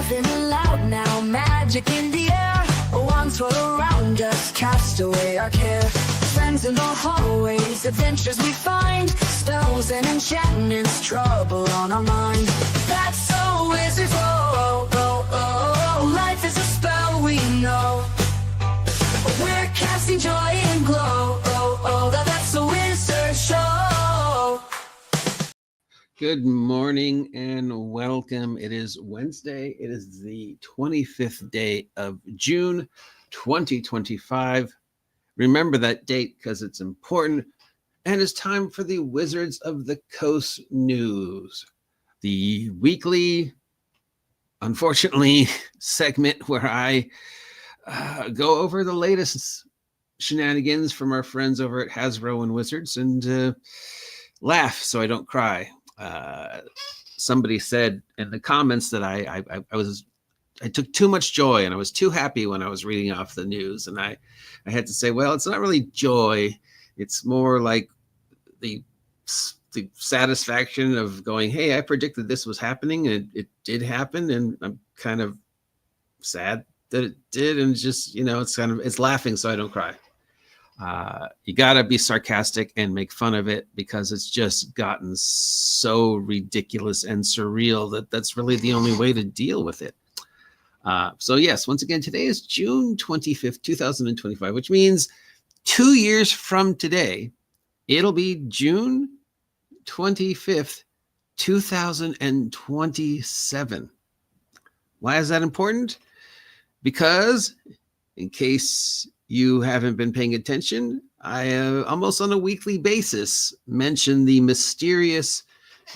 laughing aloud now, magic in the air. Wands roll around us, cast away our care. Friends in the hallways, adventures we find. Spells and enchantments, trouble on our mind. That's so wizard flow, life is a spell we know. We're casting joy and glow, that's a wizard show. Good morning and welcome. It is Wednesday. It is the 25th day of June, 2025. Remember that date because it's important. And it's time for the Wizards of the Coast news, the weekly, unfortunately, segment where I go over the latest shenanigans from our friends over at Hasbro and Wizards and laugh so I don't cry. Somebody said in the comments that I took too much joy and I was too happy when I was reading off the news, and I had to say, well, it's not really joy. It's more like the satisfaction of going, hey, I predicted this was happening and it did happen, and I'm kind of sad that it did, and just, it's laughing so I don't cry. You gotta be sarcastic and make fun of it because it's just gotten so ridiculous and surreal that that's really the only way to deal with it. So yes, once again, today is June 25th, 2025, which means 2 years from today, it'll be June 25th, 2027. Why is that important? Because in case you haven't been paying attention, I almost on a weekly basis mention the mysterious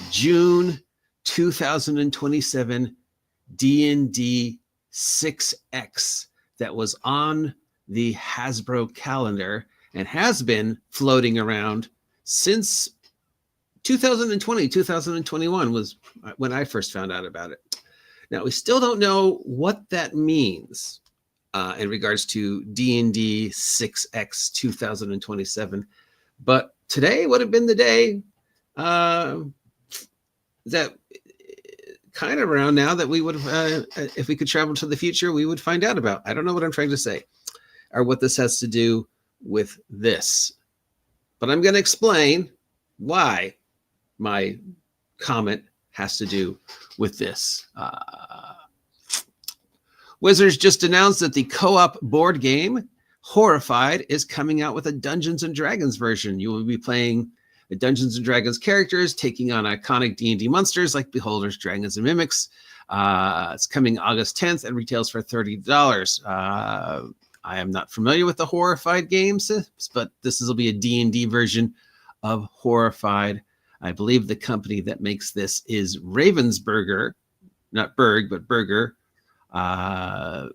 June 2027 D&D 6X that was on the Hasbro calendar and has been floating around since 2020. 2021 was when I first found out about it. Now, we still don't know what that means in regards to D&D 6X 2027, but today would have been the day that kind of around now that we would have, if we could travel to the future, we would find out about. I don't know what I'm trying to say or what this has to do with this, but I'm going to explain why my comment has to do with this. Wizards just announced that the co-op board game Horified is coming out with a Dungeons and Dragons version. You will be playing the Dungeons and Dragons characters, taking on iconic D&D monsters like Beholders, Dragons, and Mimics. It's coming August 10th and retails for $30. I am not familiar with the Horified games, but this will be a D&D version of Horified. I believe the company that makes this is Ravensburger, not Berg, but Burger. Why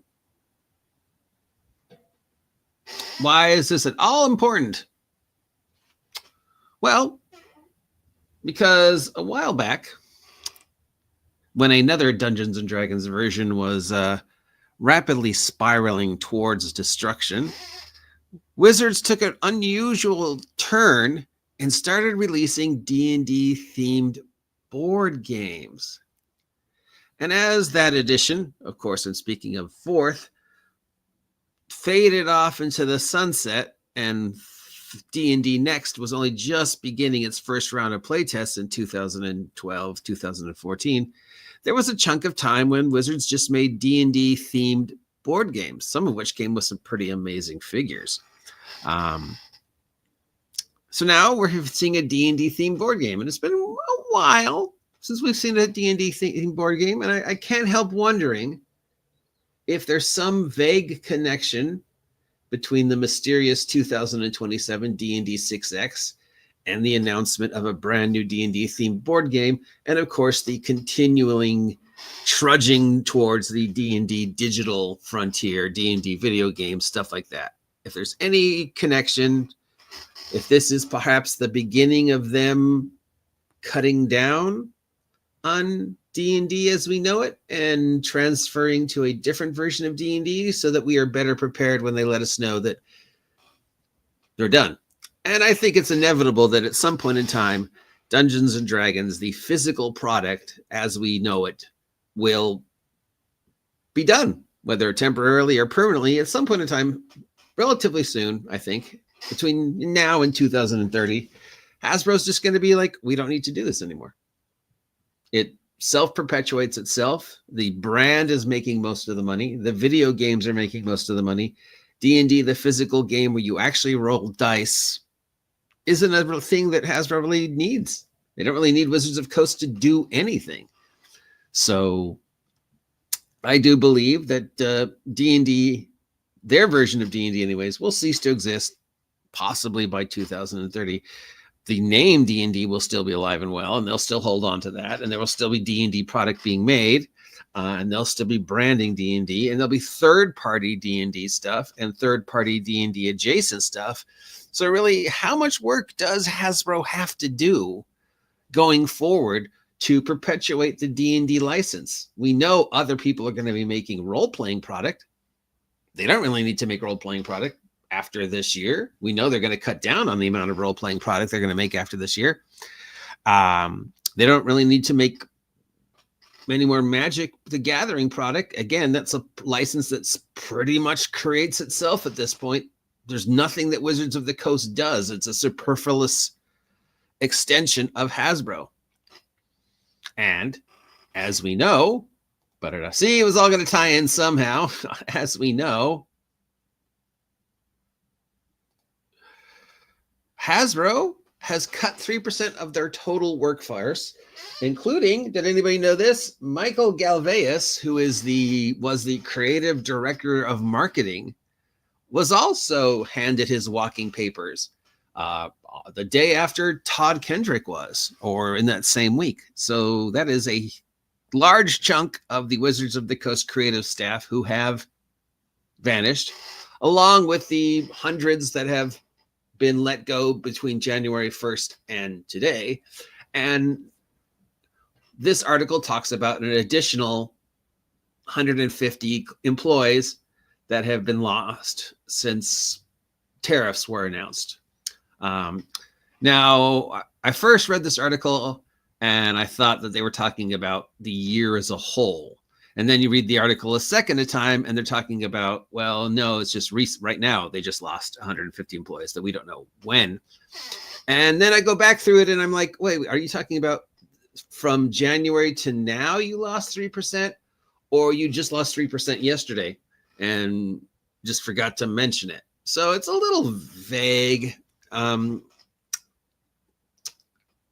is this at all important? Well, because a while back, when another Dungeons and Dragons version was rapidly spiraling towards destruction, Wizards took an unusual turn and started releasing D&D themed board games. And as that edition, of course, and speaking of fourth, faded off into the sunset, and D&D Next was only just beginning its first round of playtests in 2012, 2014, there was a chunk of time when Wizards just made D&D themed board games, some of which came with some pretty amazing figures. So now we're seeing a D&D themed board game, and it's been a while since we've seen a D&D themed board game, and I can't help wondering if there's some vague connection between the mysterious 2027 D&D 6X and the announcement of a brand new D&D themed board game, and of course the continuing trudging towards the D&D digital frontier, D&D video games, stuff like that. If there's any connection, if this is perhaps the beginning of them cutting down on D&D as we know it and transferring to a different version of D&D so that we are better prepared when they let us know that they're done. And I think it's inevitable that at some point in time, Dungeons and Dragons, the physical product as we know it, will be done, whether temporarily or permanently, at some point in time, relatively soon, I think, between now and 2030. Hasbro's just going to be like, we don't need to do this anymore. It self-perpetuates itself. The brand is making most of the money. The video games are making most of the money. D&D, the physical game where you actually roll dice, isn't a thing that Hasbro really needs. They don't really need Wizards of Coast to do anything. So I do believe that D&D, their version of D&D anyways, will cease to exist possibly by 2030. The name D&D will still be alive and well, and they'll still hold on to that, and there will still be D&D product being made, and they'll still be branding D&D, and there'll be third-party D&D stuff and third-party D&D adjacent stuff. So really, how much work does Hasbro have to do going forward to perpetuate the D&D license? We know other people are going to be making role-playing product. They don't really need to make role-playing product after this year. We know they're going to cut down on the amount of role-playing product they're going to make after this year. They don't really need to make any more Magic the Gathering product. Again, that's a license that's pretty much creates itself at this point. There's nothing that Wizards of the Coast does. It's a superfluous extension of Hasbro. And as we know, but see, it was all going to tie in somehow. As we know, Hasbro has cut 3% of their total workforce, including, did anybody know this? Michael Galveus, who was the creative director of marketing, was also handed his walking papers the day after Todd Kendrick was, or in that same week. So that is a large chunk of the Wizards of the Coast creative staff who have vanished, along with the hundreds that have been let go between January 1st and today. And this article talks about an additional 150 employees that have been lost since tariffs were announced. Now, I first read this article and I thought that they were talking about the year as a whole. And then you read the article a second time and they're talking about, well, no, it's just right now. They just lost 150 employees that we don't know when. And then I go back through it and I'm like, wait, are you talking about from January to now you lost 3%? Or you just lost 3% yesterday and just forgot to mention it? So it's a little vague.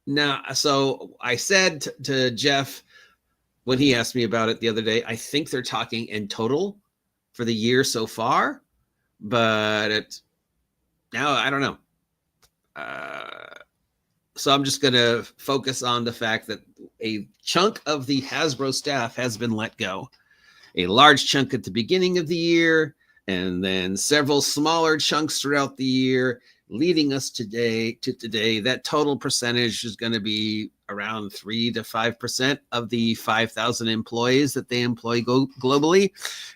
Now, so I said to Jeff, when he asked me about it the other day, I think they're talking in total for the year so far, but now I don't know. So I'm just going to focus on the fact that a chunk of the Hasbro staff has been let go. A large chunk at the beginning of the year, and then several smaller chunks throughout the year, leading us today. That total percentage is going to be around 3 to 5% of the 5,000 employees that they employ globally,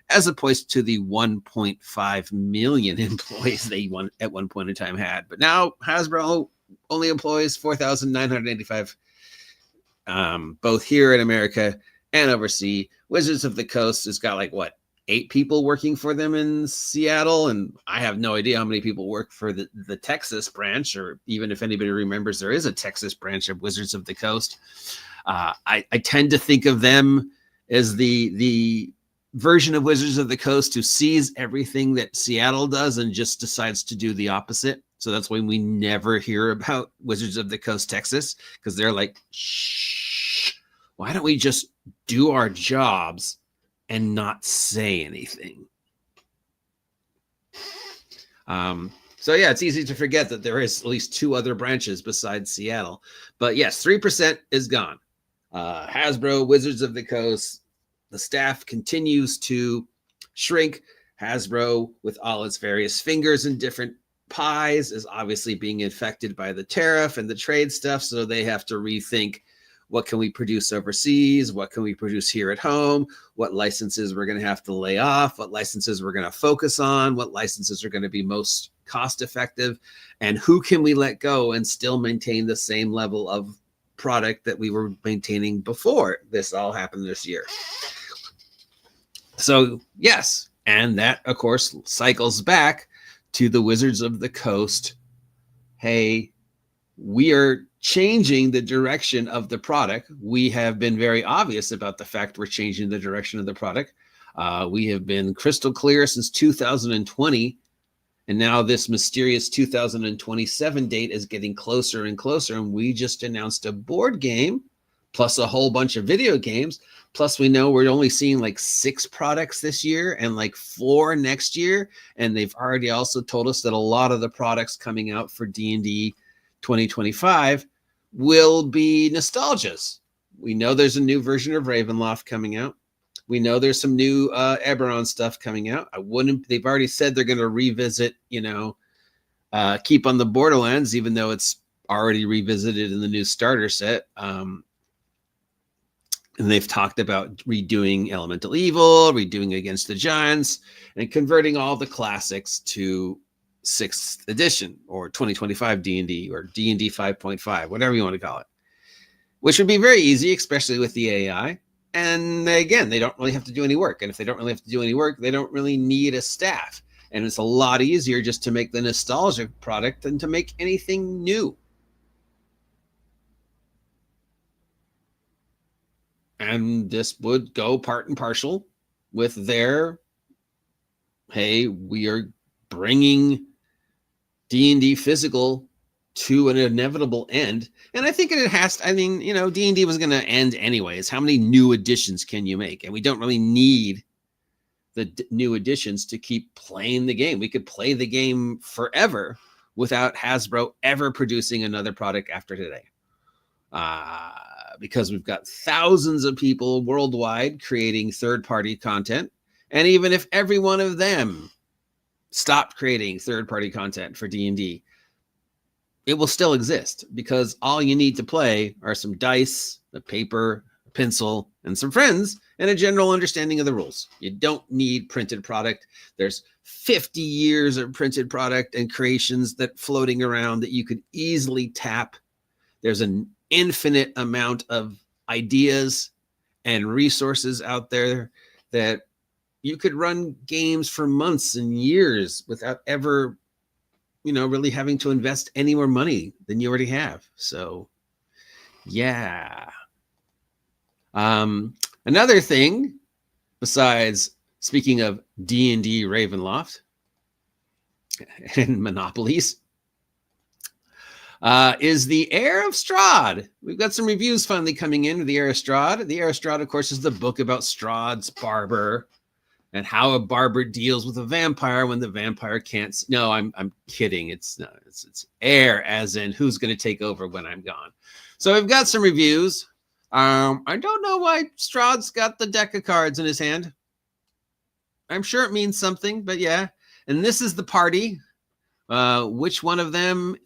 as opposed to the 1.5 million employees they at one point in time had. But now Hasbro only employs 4,985, both here in America and overseas. Wizards of the Coast has got 8 people working for them in Seattle, and I have no idea how many people work for the Texas branch, or even if anybody remembers there is a Texas branch of Wizards of the Coast. I tend to think of them as the version of Wizards of the Coast who sees everything that Seattle does and just decides to do the opposite. So that's why we never hear about Wizards of the Coast Texas, because they're like, shh, why don't we just do our jobs and not say anything? So yeah, it's easy to forget that there is at least 2 other branches besides Seattle. But yes, 3% is gone. Hasbro, Wizards of the Coast, the staff continues to shrink. Hasbro, with all its various fingers in different pies, is obviously being affected by the tariff and the trade stuff. So they have to rethink, what can we produce overseas? What can we produce here at home? What licenses we're going to have to lay off? What licenses we're going to focus on? What licenses are going to be most cost effective? And who can we let go and still maintain the same level of product that we were maintaining before this all happened this year? So yes, and that of course cycles back to the Wizards of the Coast. Hey, we are changing the direction of the product. We have been very obvious about the fact we're changing the direction of the product. We have been crystal clear since 2020. And now this mysterious 2027 date is getting closer and closer. And we just announced a board game plus a whole bunch of video games. Plus we know we're only seeing like 6 products this year and like 4 next year. And they've already also told us that a lot of the products coming out for D&D 2025 will be nostalgias. We know there's a new version of Ravenloft coming out. We know there's some new Eberron stuff coming out. They've already said they're going to revisit, Keep on the Borderlands, even though it's already revisited in the new starter set. And they've talked about redoing Elemental Evil, redoing Against the Giants, and converting all the classics to 6th edition or 2025 D&D or D&D 5.5, whatever you want to call it, which would be very easy, especially with the AI. And again, they don't really have to do any work. And if they don't really have to do any work, they don't really need a staff. And it's a lot easier just to make the nostalgic product than to make anything new. And this would go part and parcel with their, hey, we are bringing D&D physical to an inevitable end. And I think it has to, D&D was going to end anyways. How many new editions can you make? And we don't really need the new editions to keep playing the game. We could play the game forever without Hasbro ever producing another product after today. Because we've got thousands of people worldwide creating third-party content. And even if every one of them stopped creating third-party content for D&D, it will still exist because all you need to play are some dice, a paper, a pencil, and some friends, and a general understanding of the rules. You don't need printed product. There's 50 years of printed product and creations that floating around that you could easily tap. There's an infinite amount of ideas and resources out there that you could run games for months and years without ever really having to invest any more money than you already have. So, yeah. Another thing, besides speaking of D&D Ravenloft and monopolies, is the Heir of Strahd. We've got some reviews finally coming in with the Heir of Strahd. The Heir of Strahd, of course, is the book about Strahd's barber and how a barber deals with a vampire when the vampire can't. No, I'm kidding. It's Heir, as in who's going to take over when I'm gone. So we've got some reviews. I don't know why Strahd's got the deck of cards in his hand. I'm sure it means something, but yeah. And this is the party. Which one of them,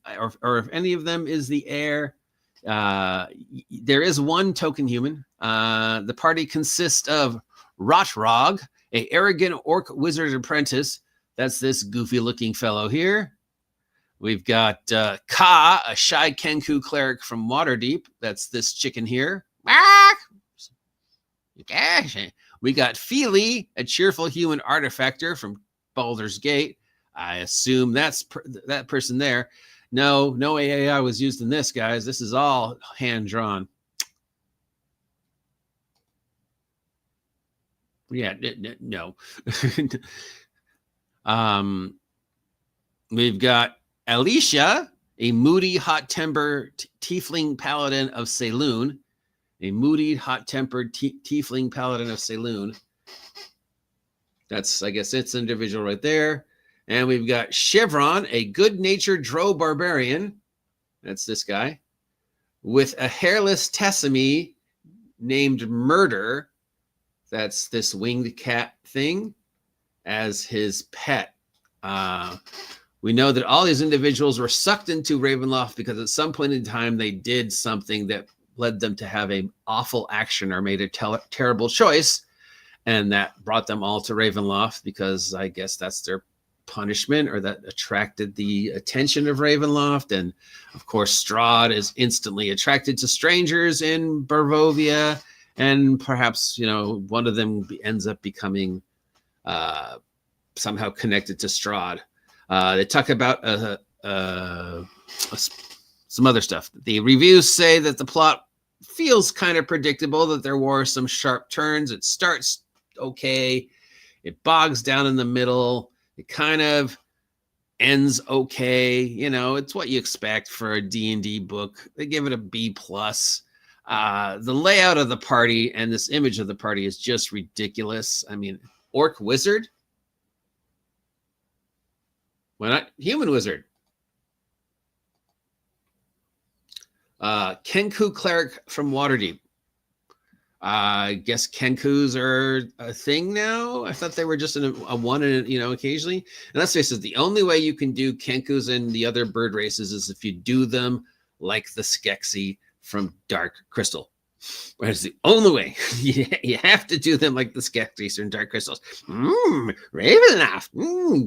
or if any of them, is the heir? There is one token human. The party consists of Rotrog, a arrogant orc wizard apprentice. That's this goofy-looking fellow here. We've got Ka, a shy Kenku cleric from Waterdeep. That's this chicken here. We got Feely, a cheerful human artifactor from Baldur's Gate. I assume that's that person there. No AI was used in this, guys. This is all hand-drawn. Yeah, no. We've got Alicia, a moody, hot-tempered tiefling paladin of Saloon. A moody, hot-tempered tiefling paladin of Saloon. That's, I guess, it's an individual right there. And we've got Chevron, a good-natured drow barbarian. That's this guy. With a hairless Tessami named Murder. That's this winged cat thing as his pet. We know that all these individuals were sucked into Ravenloft because at some point in time they did something that led them to have an awful action or made a terrible choice. And that brought them all to Ravenloft because I guess that's their punishment, or that attracted the attention of Ravenloft. And of course, Strahd is instantly attracted to strangers in Barovia. And perhaps, one of them ends up becoming somehow connected to Strahd. They talk about some other stuff. The reviews say that the plot feels kind of predictable, that there were some sharp turns. It starts okay. It bogs down in the middle. It kind of ends okay. It's what you expect for a D&D book. They give it a B+. The layout of the party and this image of the party is just ridiculous. I mean, orc wizard? Why not human wizard? Kenku cleric from Waterdeep. I guess Kenkus are a thing now. I thought they were just a one, occasionally. And let's face it, the only way you can do Kenkus and the other bird races is if you do them like the Skeksis from Dark Crystal. That's the only way. You have to do them like the Skeksis from Dark Crystals. Ravenloft.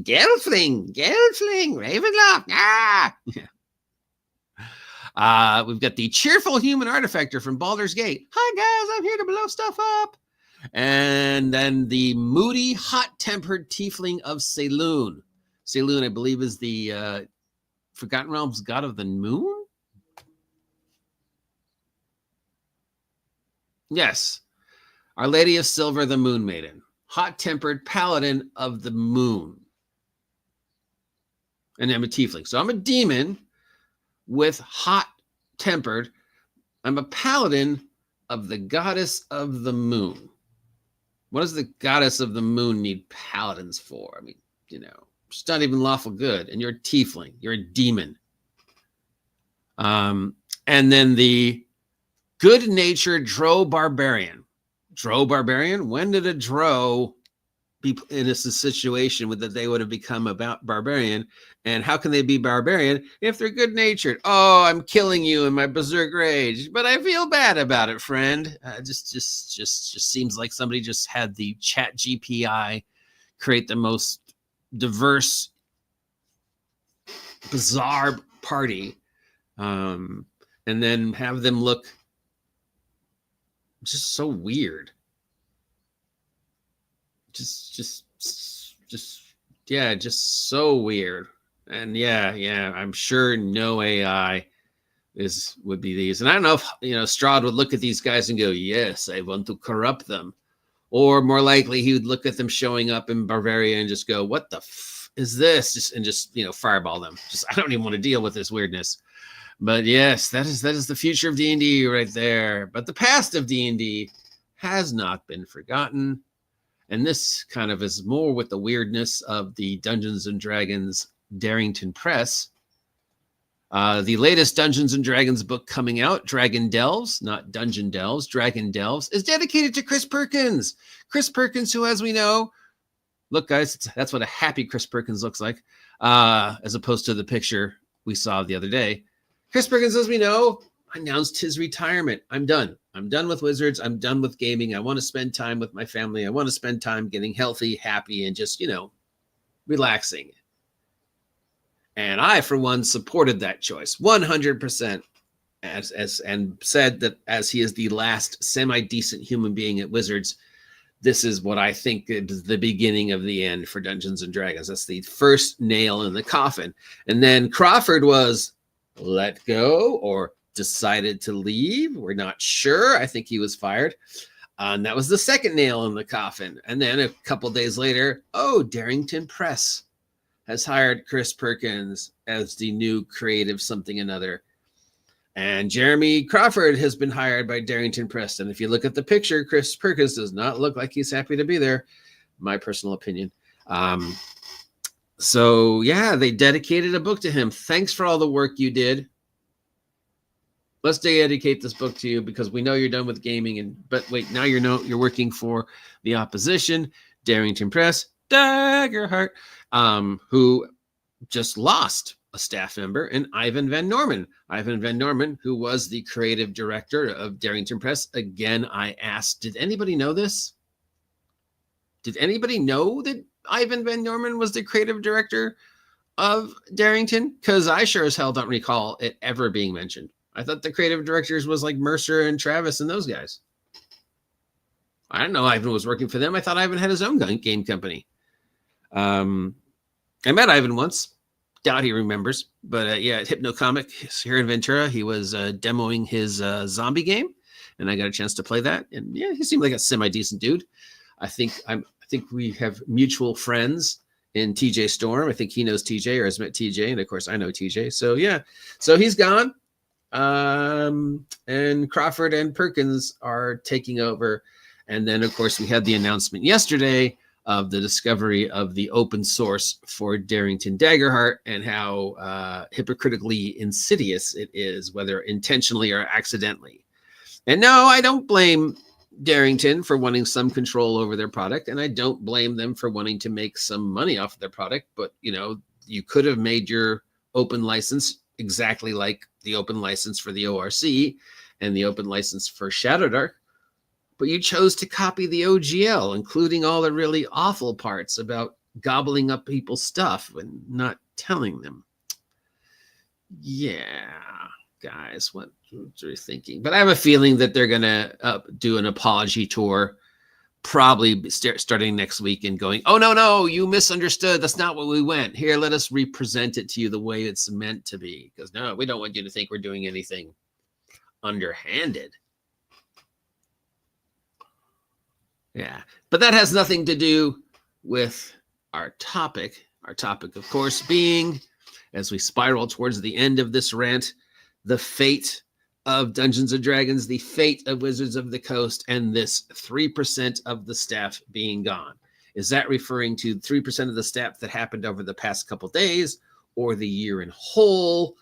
Gelfling, Ravenloft. Yeah. We've got the cheerful human artifactor from Baldur's Gate. Hi guys, I'm here to blow stuff up. And then the moody, hot-tempered tiefling of Saloon. Saloon, I believe, is the Forgotten Realms god of the moon. Yes, Our Lady of Silver, the Moon Maiden, hot-tempered paladin of the moon. And I'm a tiefling, so I'm a demon with hot-tempered. I'm a paladin of the goddess of the moon. What does the goddess of the moon need paladins for? I mean, it's not even lawful good. And you're a tiefling. You're a demon. And then the good-natured drow barbarian. Drow barbarian? When did a drow be in a situation that they would have become about barbarian? And how can they be barbarian if they're good-natured? Oh, I'm killing you in my berserk rage, but I feel bad about it, friend. Just seems like somebody just had the chat GPI create the most diverse, bizarre party, and then have them look just so weird. Just so weird. And yeah, I'm sure no AI would be these. And I don't know if Strahd would look at these guys and go, yes, I want to corrupt them. Or more likely he would look at them showing up in Bavaria and just go, what the is this? Just fireball them. I don't even want to deal with this weirdness. But yes, that is the future of D&D right there. But the past of D&D has not been forgotten. And this kind of is more with the weirdness of the Dungeons & Dragons Darrington Press. The latest Dungeons & Dragons book coming out, Dragondelves, not Dungeon Delves, Dragondelves, is dedicated to Chris Perkins. Chris Perkins, who, as we know, look, guys, that's what a happy Chris Perkins looks like, as opposed to the picture we saw the other day. Chris Perkins, as we know, announced his retirement. I'm done. I'm done with Wizards. I'm done with gaming. I want to spend time with my family. I want to spend time getting healthy, happy, and just, relaxing. And I, for one, supported that choice 100%, and said that as he is the last semi-decent human being at Wizards, this is what I think is the beginning of the end for Dungeons & Dragons. That's the first nail in the coffin. And then Crawford was let go or decided to leave. We're not sure. I think he was fired. And that was the second nail in the coffin. And then a couple days later, Darrington Press has hired Chris Perkins as the new creative something another. And Jeremy Crawford has been hired by Darrington Press. And if you look at the picture, Chris Perkins does not look like he's happy to be there. My personal opinion. So yeah, they dedicated a book to him. Thanks for all the work you did. Let's dedicate this book to you because we know you're done with gaming. But wait, now you're working for the opposition, Darrington Press, Daggerheart, who just lost a staff member in Ivan Van Norman. Ivan Van Norman, who was the creative director of Darrington Press. Again, I asked, did anybody know this? Did anybody know that Ivan Van Norman was the creative director of Darrington? Because I sure as hell don't recall it ever being mentioned. I thought the creative directors was like Mercer and Travis and those guys. I didn't know Ivan was working for them. I thought Ivan had his own game company. I met Ivan once. Doubt he remembers. But yeah, at Hypnocomic here in Ventura, he was demoing his zombie game. And I got a chance to play that. And yeah, he seemed like a semi-decent dude. I think we have mutual friends in TJ Storm. I think he knows TJ or has met TJ. And of course, I know TJ. So yeah, so he's gone. And Crawford and Perkins are taking over. And then, of course, we had the announcement yesterday of the discovery of the open source for Darrington Daggerheart and how hypocritically insidious it is, whether intentionally or accidentally. And no, I don't blame Darrington for wanting some control over their product, and I don't blame them for wanting to make some money off of their product. But, you know, you could have made your open license exactly like the open license for the ORC and the open license for ShadowDark, but you chose to copy the OGL, including all the really awful parts about gobbling up people's stuff and not telling them. Yeah, guys, what are you thinking? But I have a feeling that they're going to do an apology tour, probably starting next week and going, oh, no, you misunderstood. That's not what we went. Here, let us represent it to you the way it's meant to be. Because no, we don't want you to think we're doing anything underhanded. Yeah, but that has nothing to do with our topic. Our topic, of course, being, as we spiral towards the end of this rant, the fate of Dungeons & Dragons, the fate of Wizards of the Coast, and this 3% of the staff being gone. Is that referring to 3% of the staff that happened over the past couple days, or the year in whole?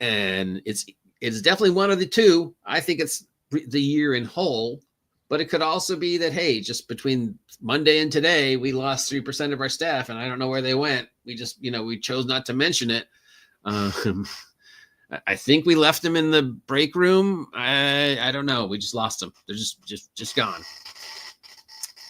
And it's definitely one of the two. I think it's the year in whole, but it could also be that, hey, just between Monday and today, we lost 3% of our staff, and I don't know where they went. We just, we chose not to mention it. I think we left them in the break room. I don't know. We just lost them. They're just gone.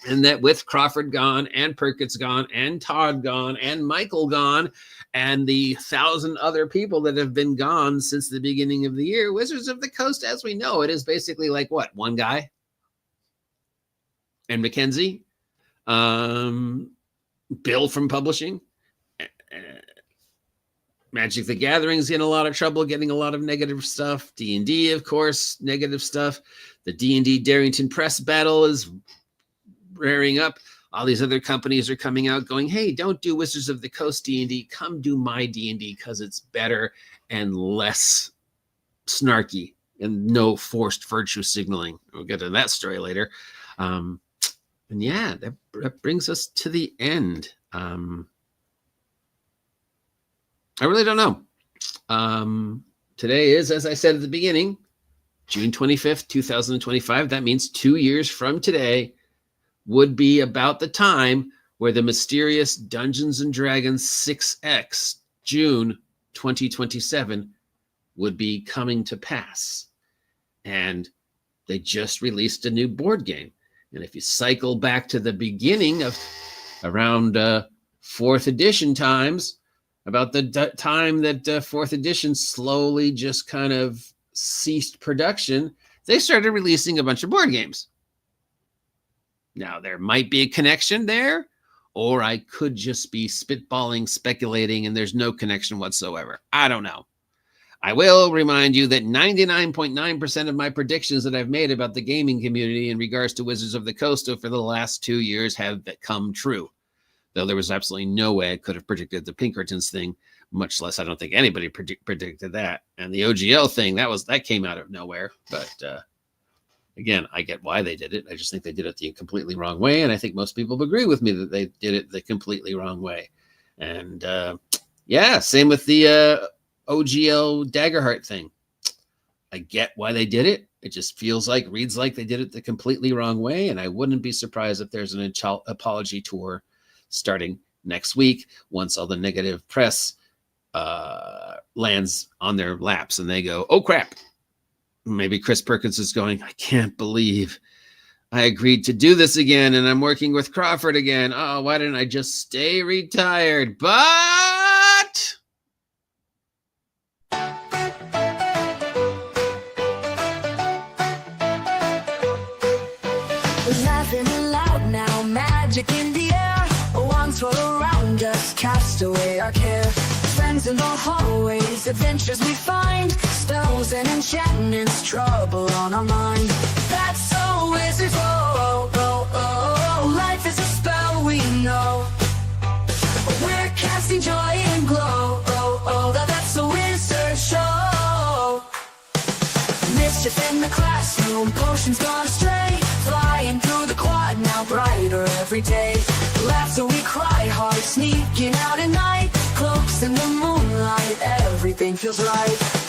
And that with Crawford gone and Perkins gone and Todd gone and Michael gone and the 1,000 other people that have been gone since the beginning of the year, Wizards of the Coast, as we know, it is basically like what? One guy? And Mackenzie? Bill from publishing? Magic the Gathering's in a lot of trouble, getting a lot of negative stuff. D&D, of course, negative stuff. The D&D Darrington Press battle is rearing up. All these other companies are coming out going, hey, don't do Wizards of the Coast D&D. Come do my D&D because it's better and less snarky and no forced virtue signaling. We'll get to that story later. And yeah, that brings us to the end. I really don't know. Today is, as I said at the beginning, June 25th, 2025. That means 2 years from today would be about the time where the mysterious Dungeons & Dragons 6X, June 2027, would be coming to pass. And they just released a new board game. And if you cycle back to the beginning of around 4th edition times, about the time that 4th edition slowly just kind of ceased production, they started releasing a bunch of board games. Now, there might be a connection there, or I could just be spitballing, speculating, and there's no connection whatsoever. I don't know. I will remind you that 99.9% of my predictions that I've made about the gaming community in regards to Wizards of the Coast over the last 2 years have come true. Though there was absolutely no way I could have predicted the Pinkertons thing, much less I don't think anybody predicted that. And the OGL thing, that came out of nowhere. But again, I get why they did it. I just think they did it the completely wrong way. And I think most people agree with me that they did it the completely wrong way. And yeah, same with the OGL Daggerheart thing. I get why they did it. It just reads like they did it the completely wrong way. And I wouldn't be surprised if there's an apology tour starting next week once all the negative press lands on their laps and they go, oh crap. Maybe Chris Perkins is going, I can't believe I agreed to do this again and I'm working with Crawford again. Oh, why didn't I just stay retired? But We're laughing aloud now, magic in the air. Wands swirl around us, cast away our care. Friends in the hallways, adventures we find. Spells and enchantments, trouble on our mind. That's so wizards, oh, oh, oh, oh. Life is a spell we know. We're casting joy and glow, oh, oh. That's a wizard show. Mischief in the classroom, potions gone astray. Flying through the quad, now brighter every day. Laughter we cry hard, sneaking out at night. Cloaks in the moonlight, everything feels right.